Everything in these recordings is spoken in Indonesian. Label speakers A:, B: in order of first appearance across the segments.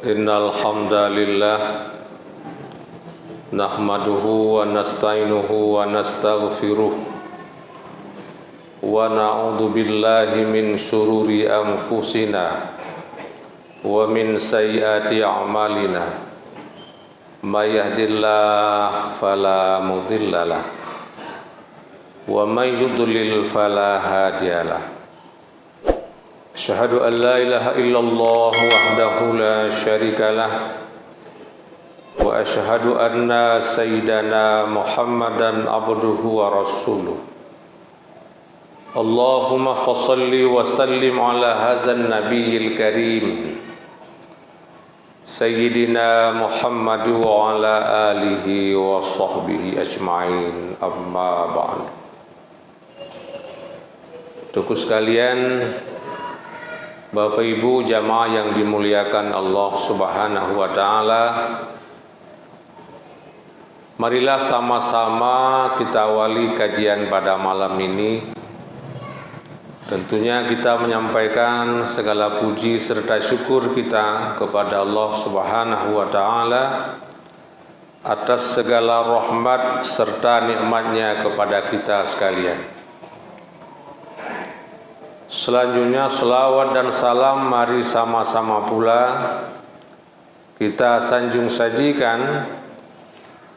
A: Innal hamdalillah nahmaduhu wa nasta'inuhu wa nastaghfiruh wa na'udzu billahi min syururi anfusina wa min sayyiati a'malina may yahdihillahu fala mudhillalah wa may yudlil fala hadiyalah. Asyhadu an la ilaha illallah wahdahu la syarikalah wa asyhadu anna sayyidana Muhammadan abduhu wa rasuluh. Allahumma fassalli wa sallim ala hadzal nabiyil karim sayyidina Muhammad wa ala alihi wa sahbihi ajma'in, amma ba'd. Tuku sekalian, Bapak Ibu jamaah yang dimuliakan Allah Subhanahu wa taala, marilah sama-sama kita awali kajian pada malam ini. Tentunya kita menyampaikan segala puji serta syukur kita kepada Allah Subhanahu wa taala atas segala rahmat serta nikmat-Nya kepada kita sekalian. Selanjutnya selawat dan salam mari sama-sama pula kita sanjung sajikan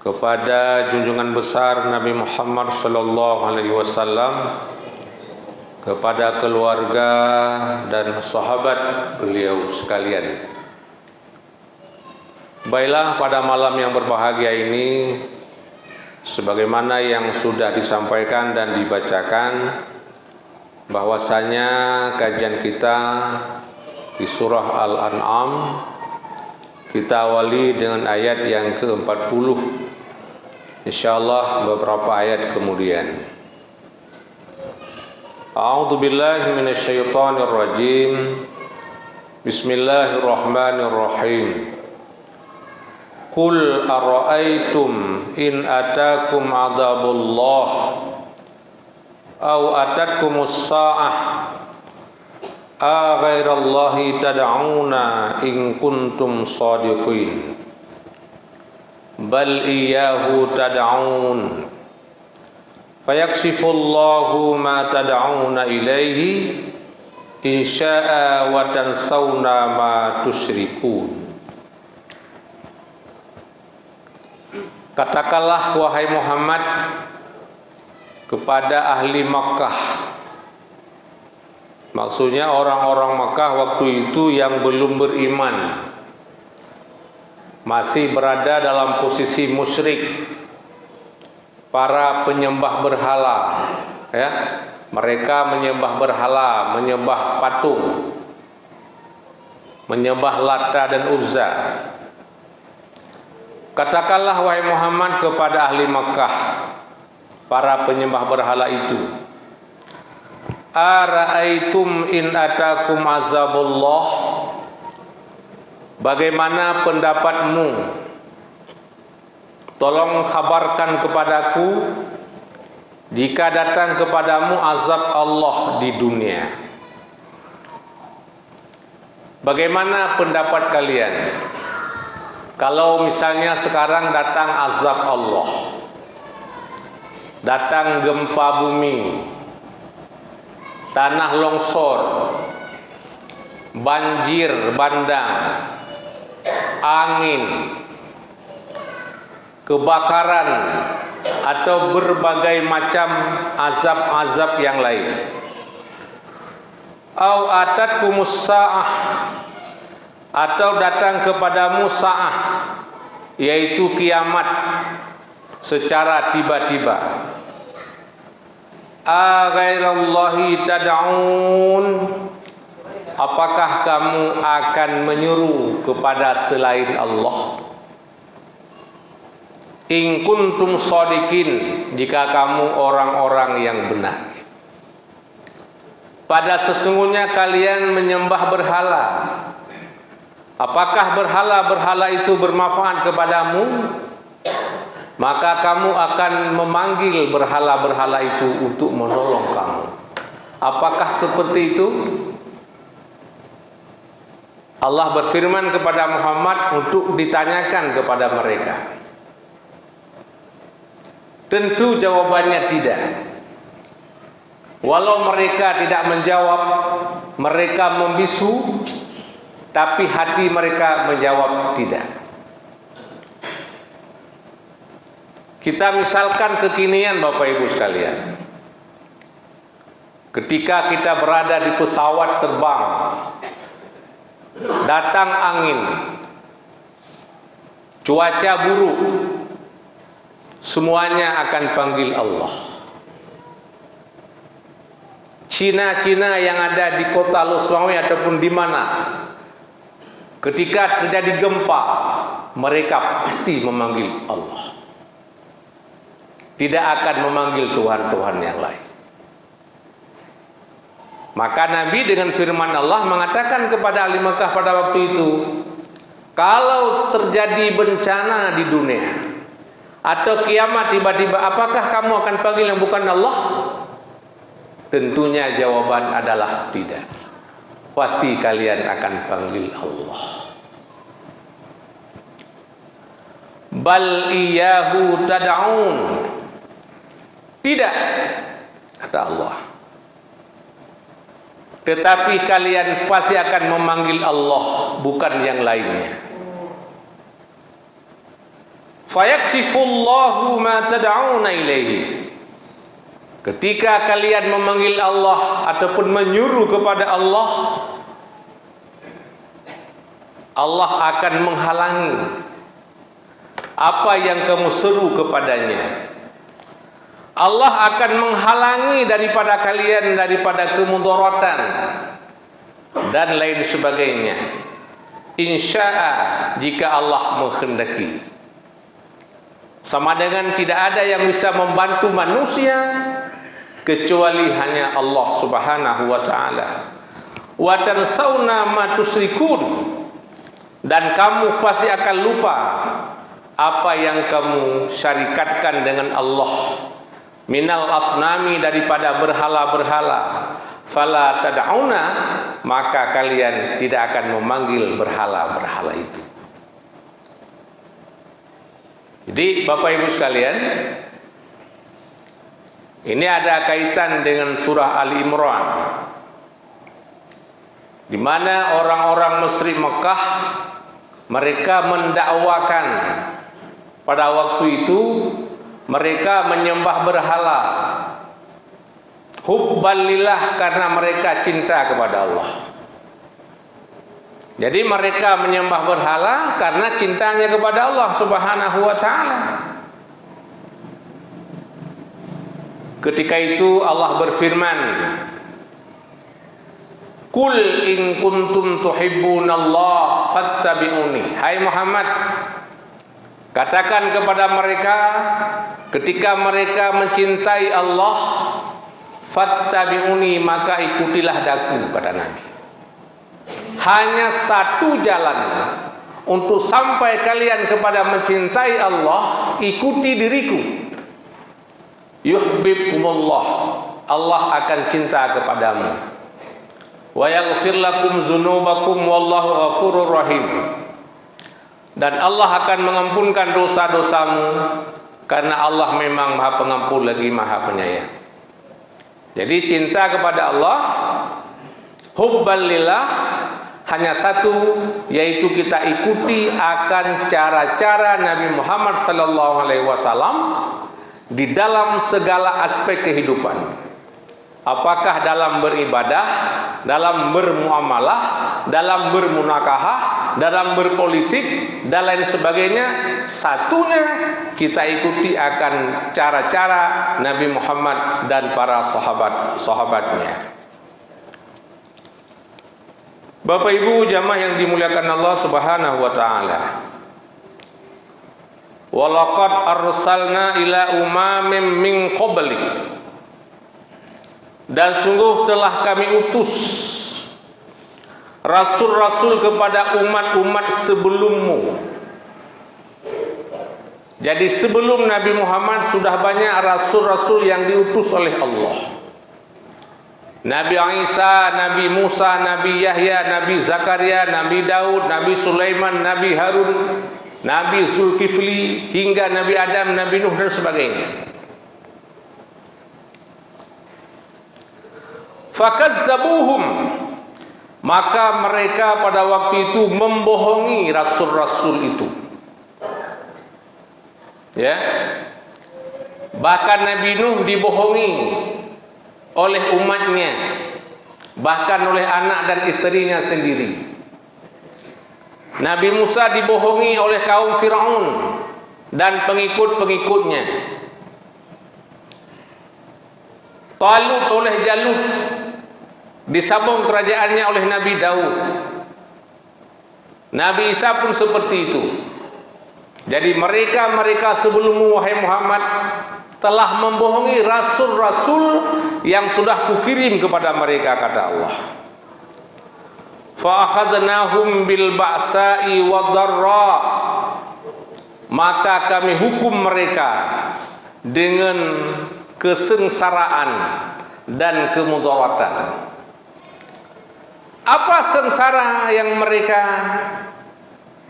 A: kepada junjungan besar Nabi Muhammad sallallahu alaihi wasallam, kepada keluarga dan sahabat beliau sekalian. Baiklah, pada malam yang berbahagia ini, sebagaimana yang sudah disampaikan dan dibacakan, bahwasanya kajian kita di surah Al-An'am kita awali dengan ayat yang ke-40, insyaallah beberapa ayat kemudian. A'udzu billahi minasyaitonir rajim. Bismillahirrahmanirrahim. Qul ara'aytum in atakum 'adzabullah aw atatkumus sa'ah a ghairallahi tad'una in kuntum shadiqin bal iyyahu tad'un fayaksifullahu ma tad'una ilaihi in syaa wa tansawna ma tusyrikun. Katakanlah wahai Muhammad kepada ahli Makkah, maksudnya orang-orang Makkah waktu itu yang belum beriman, masih berada dalam posisi musyrik, para penyembah berhala, ya, mereka menyembah berhala, menyembah patung, menyembah Lata dan Uzza. Katakanlah wahai Muhammad kepada ahli Makkah, para penyembah berhala itu, ara'aitum in atakum azabullah, bagaimana pendapatmu, tolong kabarkan kepadaku jika datang kepadamu azab Allah di dunia. Bagaimana pendapat kalian kalau misalnya sekarang datang azab Allah, datang gempa bumi, tanah longsor, banjir bandang, angin, kebakaran, atau berbagai macam azab-azab yang lain. Au atatkumus sa'ah, atau datang kepadamu sa'ah, yaitu kiamat secara tiba-tiba. A ghairallahi tad'un, apakah kamu akan menyeru kepada selain Allah? In kuntum shadiqin, jika kamu orang-orang yang benar. Pada sesungguhnya kalian menyembah berhala. Apakah berhala-berhala itu bermanfaat kepadamu? Maka kamu akan memanggil berhala-berhala itu untuk menolong kamu. Apakah seperti itu? Allah berfirman kepada Muhammad untuk ditanyakan kepada mereka. Tentu jawabannya tidak. Walau mereka tidak menjawab, mereka membisu, tapi hati mereka menjawab tidak. Kita misalkan kekinian Bapak Ibu sekalian. Ketika kita berada di pesawat terbang, datang angin, cuaca buruk, semuanya akan panggil Allah. Cina-Cina yang ada di kota Loswangi ataupun di mana, ketika terjadi gempa, mereka pasti memanggil Allah. Tidak akan memanggil Tuhan-Tuhan yang lain. Maka Nabi dengan firman Allah mengatakan kepada ahli Mekah pada waktu itu, kalau terjadi bencana di dunia atau kiamat tiba-tiba, apakah kamu akan panggil yang bukan Allah? Tentunya jawaban adalah tidak. Pasti kalian akan panggil Allah. Bal iyyahu tad'un. Tidak, kata Allah. Tetapi kalian pasti akan memanggil Allah, bukan yang lainnya. Fayaksifullahu ma tad'una ilaihi. Ketika kalian memanggil Allah ataupun menyuruh kepada Allah, Allah akan menghalangi apa yang kamu seru kepadanya. Allah akan menghalangi daripada kalian daripada kemudaratan dan lain sebagainya. Insya'a, jika Allah menghendaki. Sama dengan tidak ada yang bisa membantu manusia kecuali hanya Allah Subhanahu wa taala. Wa tansawna ma tusyrikun, dan kamu pasti akan lupa apa yang kamu syarikatkan dengan Allah. Minal asnami, daripada berhala-berhala. Fala tad'una, maka kalian tidak akan memanggil berhala-berhala itu. Jadi Bapak Ibu sekalian, ini ada kaitan dengan surah Ali Imran, di mana orang-orang musyrik Mekah mereka mendakwakan pada waktu itu mereka menyembah berhala, hubbalillah, karena mereka cinta kepada Allah. Jadi mereka menyembah berhala karena cintanya kepada Allah Subhanahu wa taala. Ketika itu Allah berfirman, "Qul in kuntum tuhibbunallah fattabi'uni." Hai Muhammad, katakan kepada mereka, ketika mereka mencintai Allah, fattabi'uni, maka ikutilah daku, kata Nabi. Hanya satu jalan untuk sampai kalian kepada mencintai Allah, ikuti diriku. Yuhibbukumullah, Allah akan cinta kepadamu. Wa yaghfir lakum dzunubakum wallahu ghafurur rahim. Dan Allah akan mengampunkan dosa-dosamu, karena Allah memang Maha Pengampun lagi Maha Penyayang. Jadi cinta kepada Allah, hubbalillah, hanya satu, yaitu kita ikuti akan cara-cara Nabi Muhammad SAW di dalam segala aspek kehidupan. Apakah dalam beribadah, dalam bermuamalah, dalam bermunakahah, dalam berpolitik, dan lain sebagainya, satunya kita ikuti akan cara-cara Nabi Muhammad dan para sahabat-sahabatnya. Bapak Ibu jamaah yang dimuliakan Allah Subhanahu wa taala. Walaqad arsalna ila umamin min qablik. Dan sungguh telah kami utus rasul-rasul kepada umat-umat sebelummu. Jadi sebelum Nabi Muhammad sudah banyak rasul-rasul yang diutus oleh Allah. Nabi Isa, Nabi Musa, Nabi Yahya, Nabi Zakaria, Nabi Daud, Nabi Sulaiman, Nabi Harun, Nabi Zulkifli, hingga Nabi Adam, Nabi Nuh dan sebagainya. Fakazzabuhum, maka mereka pada waktu itu membohongi rasul-rasul itu. Ya. Bahkan Nabi Nuh dibohongi oleh umatnya, bahkan oleh anak dan istrinya sendiri. Nabi Musa dibohongi oleh kaum Firaun dan pengikut-pengikutnya. Talut oleh Jalut, disambung kerajaannya oleh Nabi Daud. Nabi Isa pun seperti itu. Jadi mereka sebelummu wahai Muhammad telah membohongi rasul-rasul yang sudah kukirim kepada mereka, kata Allah. Fa akhaznahum bil ba'sa'i wad-dharra, maka kami hukum mereka dengan kesengsaraan dan kemudaratan. Apa sengsara yang mereka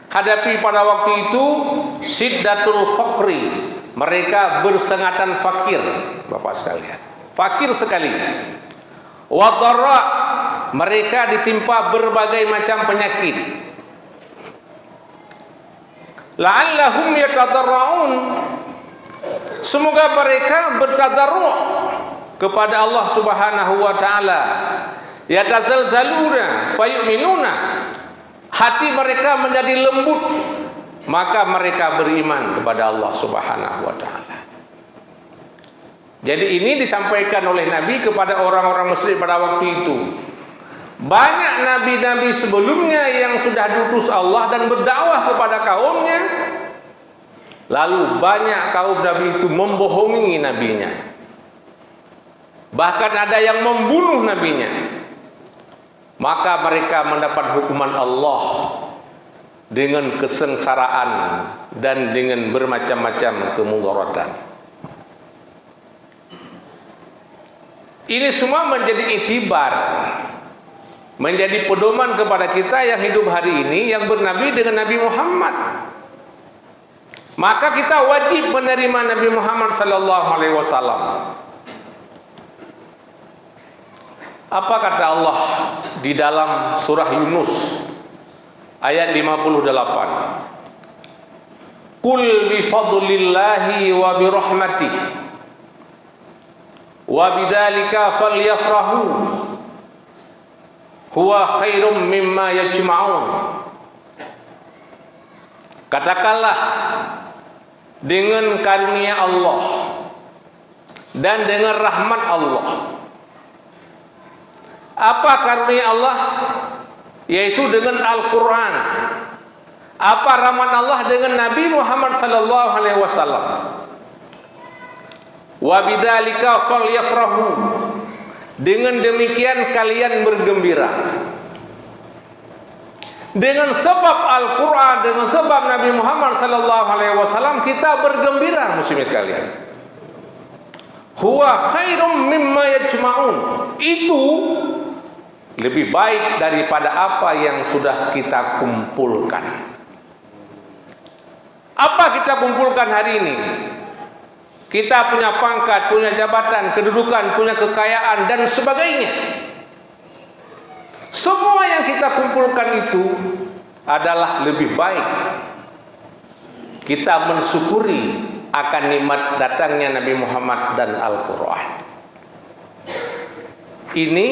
A: hadapi pada waktu itu? Syiddatul faqri, mereka bersengatan fakir, Bapak sekalian, fakir sekali. Wadharra, mereka ditimpa berbagai macam penyakit. La'allahum yatadarraun, semoga mereka bertadarru' kepada Allah Subhanahu wa taala. Yatazalzaluna fayu'minuna, hati mereka menjadi lembut, maka mereka beriman kepada Allah Subhanahu wa taala. Jadi ini disampaikan oleh Nabi kepada orang-orang musyrik pada waktu itu. Banyak nabi-nabi sebelumnya yang sudah diutus Allah dan berdakwah kepada kaumnya, lalu banyak kaum nabi itu membohongi nabinya. Bahkan ada yang membunuh nabinya. Maka mereka mendapat hukuman Allah dengan kesengsaraan dan dengan bermacam-macam kemudaratan. Ini semua menjadi iktibar, menjadi pedoman kepada kita yang hidup hari ini, yang bernabi dengan Nabi Muhammad. Maka kita wajib menerima Nabi Muhammad sallallahu alaihi wasallam. Apa kata Allah di dalam surah Yunus ayat 58? Qul bi fadlillahi wa bi rahmatihi wa bidzalika falyafrahu huwa khairum mimma yajma'un. Katakanlah, dengan karunia Allah dan dengan rahmat Allah. Apa karunia Allah? Yaitu dengan Al-Quran. Apa rahmat Allah? Dengan Nabi Muhammad sallallahu alaihi wasallam. Wa bidzalika falyafrahu, dengan demikian kalian bergembira. Dengan sebab Al-Quran, dengan sebab Nabi Muhammad sallallahu alaihi wasallam, kita bergembira, muslimin sekalian. Huwa khairum mimma yajma'un, itu lebih baik daripada apa yang sudah kita kumpulkan. Apa kita kumpulkan hari ini? Kita punya pangkat, punya jabatan, kedudukan, punya kekayaan dan sebagainya. Semua yang kita kumpulkan itu adalah lebih baik kita mensyukuri akan nikmat datangnya Nabi Muhammad dan Al-Quran. Ini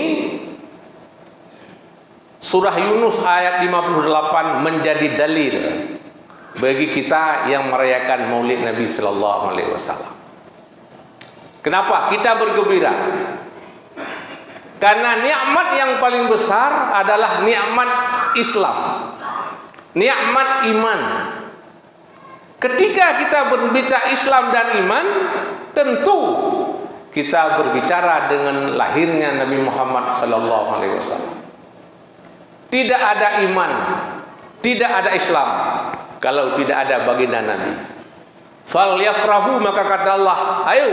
A: surah Yunus ayat 58 menjadi dalil bagi kita yang merayakan Maulid Nabi sallallahu alaihi wasallam. Kenapa kita bergembira? Karena nikmat yang paling besar adalah nikmat Islam, nikmat iman. Ketika kita berbicara Islam dan iman, tentu kita berbicara dengan lahirnya Nabi Muhammad sallallahu alaihi wasallam. Tidak ada iman, tidak ada Islam kalau tidak ada baginda Nabi. Fal yafrahu, maka kata Allah, ayo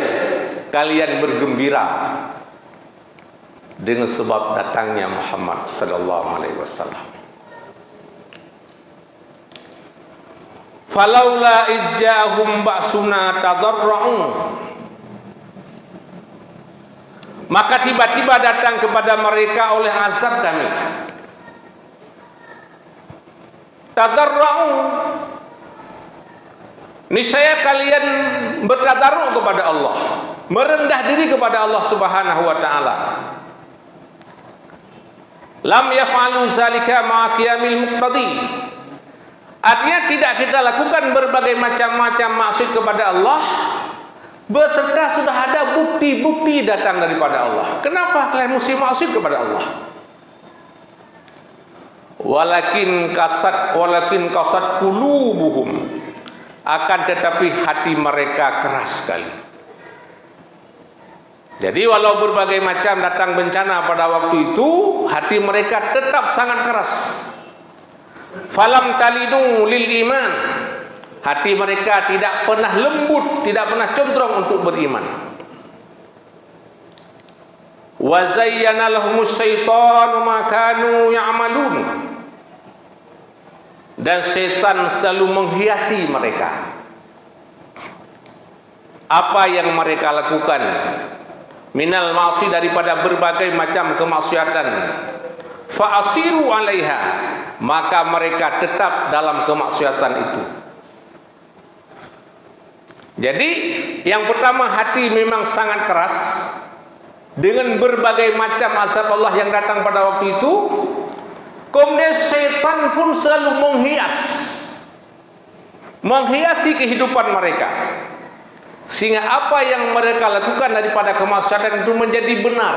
A: kalian bergembira dengan sebab datangnya Muhammad sallallahu alaihi wasallam. Falaula izja'ahum ba'suna tadarra'u, maka tiba-tiba datang kepada mereka oleh azab kami. Tadarra'u, niscaya kalian bertadarru' kepada Allah, merendah diri kepada Allah Subhanahu wa taala. Lam yaf'alu zalika ma'a qiyamil muqtadi, artinya tidak kita lakukan berbagai macam-macam maksud kepada Allah beserta sudah ada bukti-bukti datang daripada Allah. Kenapa kalian mesti maksud kepada Allah? Walakin kasat qulubuhum, akan tetapi hati mereka keras sekali. Jadi walau berbagai macam datang bencana pada waktu itu, hati mereka tetap sangat keras. Falam talinu lil iman, hati mereka tidak pernah lembut, tidak pernah condong untuk beriman. Wa zayyana lahumus syaitanu ma kanu ya'malun, dan setan selalu menghiasi mereka apa yang mereka lakukan, minal ma'asi, daripada berbagai macam kemaksiatan. Fa'asiru 'alaiha, maka mereka tetap dalam kemaksiatan itu. Jadi yang pertama, hati memang sangat keras dengan berbagai macam azab Allah yang datang pada waktu itu. Kemudian syaitan pun selalu menghiasi kehidupan mereka, sehingga apa yang mereka lakukan daripada kemaksiatan itu menjadi benar,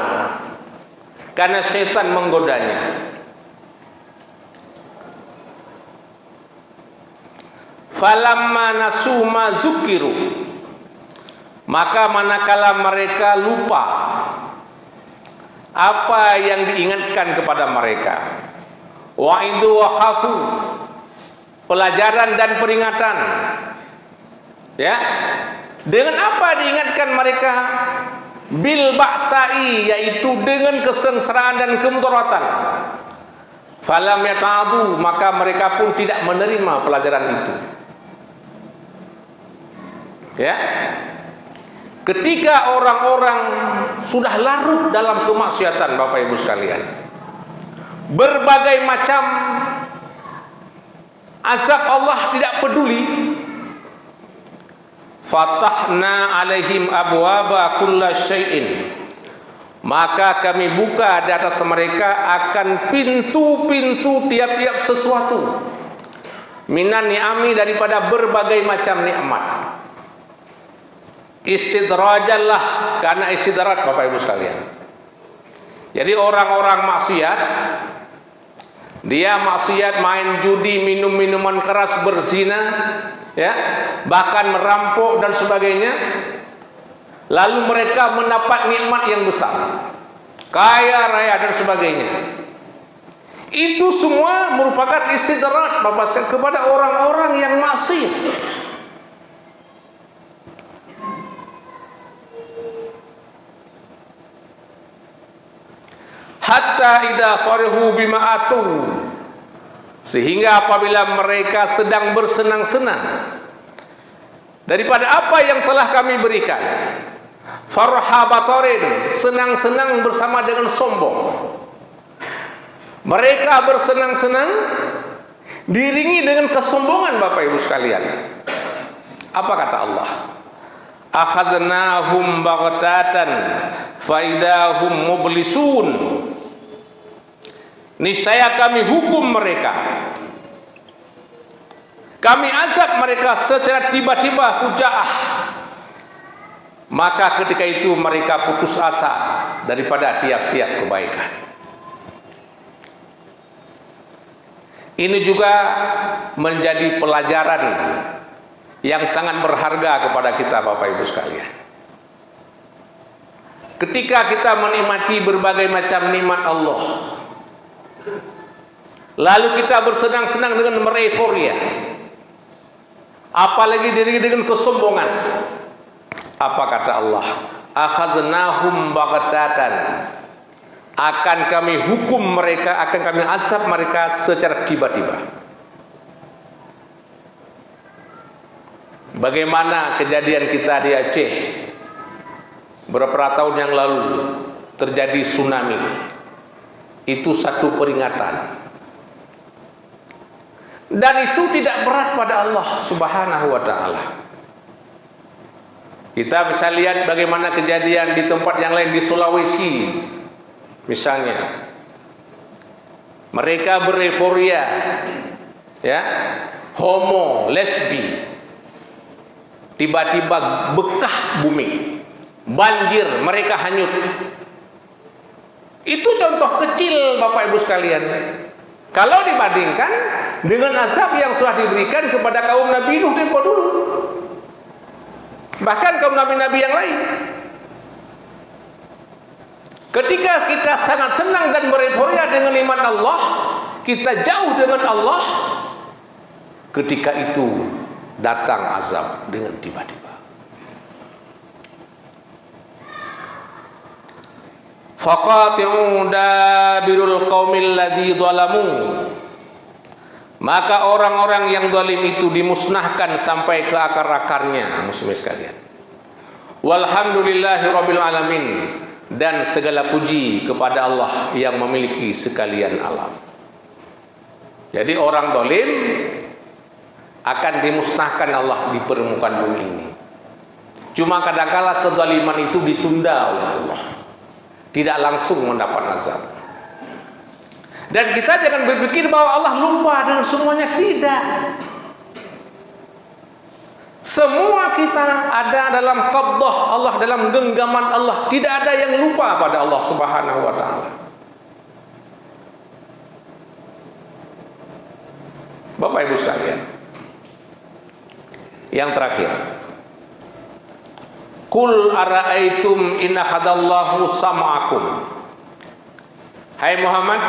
A: karena syaitan menggodanya. Falamma nasu ma zukiru, maka manakala mereka lupa apa yang diingatkan kepada mereka, wa'idu wa khafu, pelajaran dan peringatan, ya, dengan apa diingatkan mereka? Bil ba'sa'i, yaitu dengan kesengsaraan dan kemudaratan. Falam yata'adu, maka mereka pun tidak menerima pelajaran itu. Ya, ketika orang-orang sudah larut dalam kemaksiatan, Bapak Ibu sekalian, berbagai macam azab Allah tidak peduli, fatahna alaihim abwaba kulla syai'in, maka kami buka di atas mereka akan pintu-pintu tiap-tiap sesuatu, minan ni'ami, daripada berbagai macam nikmat. Istidrajallah, karena istidrat, Bapak Ibu sekalian. Jadi orang-orang maksiat, dia maksiat main judi, minum minuman keras, berzina, ya, bahkan merampok dan sebagainya. Lalu mereka mendapat nikmat yang besar, kaya raya dan sebagainya. Itu semua merupakan istidrat, Bapak sekalian, kepada orang-orang yang maksiat. Hatta idza farihu bima atu, sehingga apabila mereka sedang bersenang-senang daripada apa yang telah kami berikan, farha batarin, senang-senang bersama dengan sombong. Mereka bersenang-senang diiringi dengan kesombongan, Bapak Ibu sekalian. Apa kata Allah? Akhaznahum baghtatan faidahum mublisun, niscaya kami hukum mereka, kami azab mereka secara tiba-tiba, fujaah, maka ketika itu mereka putus asa daripada tiap-tiap kebaikan. Ini juga menjadi pelajaran yang sangat berharga kepada kita, Bapak Ibu sekalian. Ketika kita menikmati berbagai macam nikmat Allah, lalu kita bersenang-senang dengan mereforia, apalagi diri dengan kesombongan, apa kata Allah? Akhaznahum baghtatan, akan kami hukum mereka, akan kami azab mereka secara tiba-tiba. Bagaimana kejadian kita di Aceh beberapa tahun yang lalu, terjadi tsunami. Itu satu peringatan. Dan itu tidak berat pada Allah Subhanahu wa ta'ala. Kita bisa lihat bagaimana kejadian di tempat yang lain, di Sulawesi misalnya. Mereka bereforia, ya, homo, lesbi, tiba-tiba bekah bumi, banjir, mereka hanyut. Itu contoh kecil Bapak Ibu sekalian. Kalau dibandingkan dengan azab yang sudah diberikan kepada kaum Nabi Nuh tempo dulu, bahkan kaum nabi-nabi yang lain. Ketika kita sangat senang dan bereforia dengan iman Allah, kita jauh dengan Allah, ketika itu datang azab dengan tiba-tiba. Faqati'u dabirul qaumil ladzi zalamu, maka orang-orang yang zalim itu dimusnahkan sampai ke akar-akarnya, muslimin sekalian. Walhamdulillahi rabbil alamin, dan segala puji kepada Allah yang memiliki sekalian alam. Jadi orang zalim akan dimusnahkan Allah di permukaan bumi ini. Cuma kadang-kala kezaliman itu ditunda oleh Allah, tidak langsung mendapat azab. Dan kita jangan berpikir bahwa Allah lupa dengan semuanya. Tidak. Semua kita ada dalam qabdah Allah, dalam genggaman Allah. Tidak ada yang lupa pada Allah Subhanahu wa ta'ala. Bapak Ibu sekalian, yang terakhir, Qul ara'aitum in akhadallahu sam'akum. Hai Muhammad,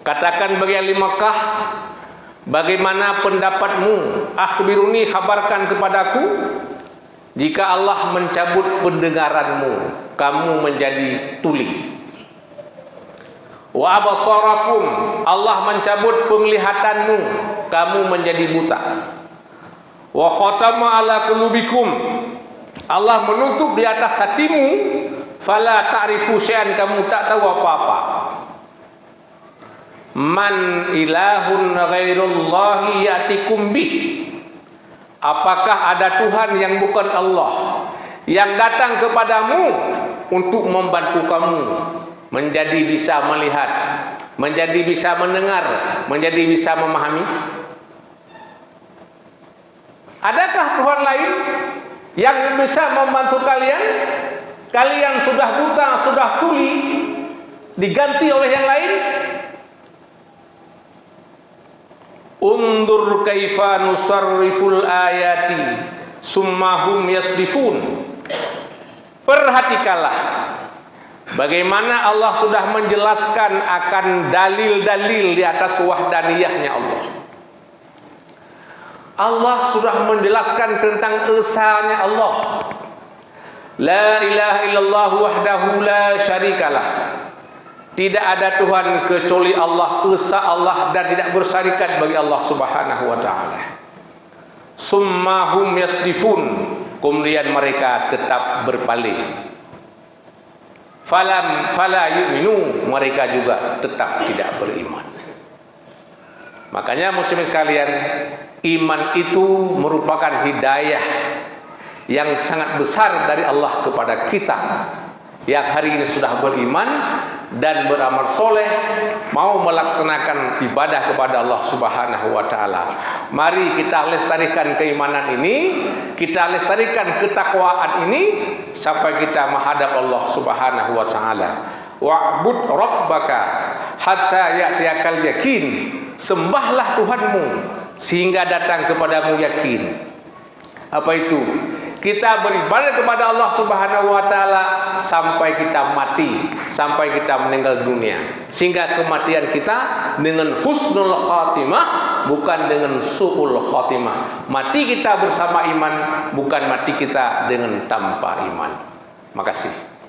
A: katakan bagi ahli Makkah, bagaimana pendapatmu? Akhbiruni, kabarkan kepadaku, jika Allah mencabut pendengaranmu, kamu menjadi tuli. Wa absarakum, Allah mencabut penglihatanmu, kamu menjadi buta. Wa khatama ala qulubikum, Allah menutup di atas hatimu, fala ta'rifu syai'an, kamu tak tahu apa-apa. Man ilahun ghairullahi ya'tikum bih, apakah ada Tuhan yang bukan Allah yang datang kepadamu untuk membantu kamu menjadi bisa melihat, menjadi bisa mendengar, menjadi bisa memahami? Adakah Tuhan lain yang bisa membantu kalian? Kalian sudah buta, sudah tuli, diganti oleh yang lain. Undur kaifa nusarriful ayati summahum yasdifun. Perhatikanlah bagaimana Allah sudah menjelaskan akan dalil-dalil di atas wahdaniyahnya Allah. Allah sudah menjelaskan tentang esanya Allah. La ilaha illallah wahdahu la syarikalah. Tidak ada Tuhan kecuali Allah, esa Allah, dan tidak bersyarikat bagi Allah Subhanahu wa ta'ala. Summahum yasdifun, kemudian mereka tetap berpaling. Fala yu'minu, mereka juga tetap tidak beriman. Makanya muslimin sekalian, iman itu merupakan hidayah yang sangat besar dari Allah kepada kita yang hari ini sudah beriman dan beramal soleh, mau melaksanakan ibadah kepada Allah Subhanahu wa ta'ala. Mari kita lestarikan keimanan ini, kita lestarikan ketakwaan ini sampai kita menghadap Allah Subhanahu wa ta'ala. Wa'bud rabbaka hatta ya'tiyakal yakin, sembahlah Tuhanmu sehingga datang kepadamu yakin. Apa itu? Kita beribadah kepada Allah Subhanahu wa ta'ala sampai kita mati, sampai kita meninggal dunia, sehingga kematian kita dengan husnul khatimah, bukan dengan su'ul khatimah. Mati kita bersama iman, bukan mati kita dengan tanpa iman. Makasih.